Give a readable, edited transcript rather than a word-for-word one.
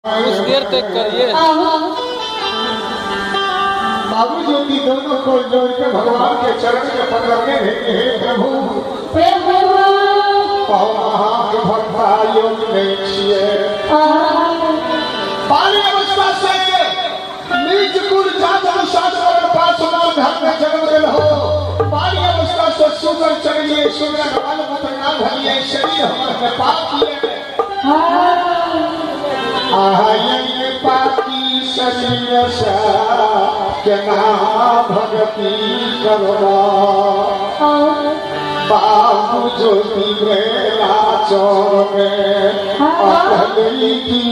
कुछ देर तक करिए। बाबू ज्योति दोनों को जोड़ के भगवान के चरण में पकड़ने भेजे। हे प्रभु भक्ता योग देखिए बाली अवस्था से नीच कुल जात अनुशासन पास धर्म में जन्म ले हो। बाली अवस्था से सुंदर चढ़िए सुंदर बाल मत ना धरिए शरीर हमारे पाप किए आये पापी शरीर से केना भगती करो बाबू ज्योति मेरा चौर में अपनी की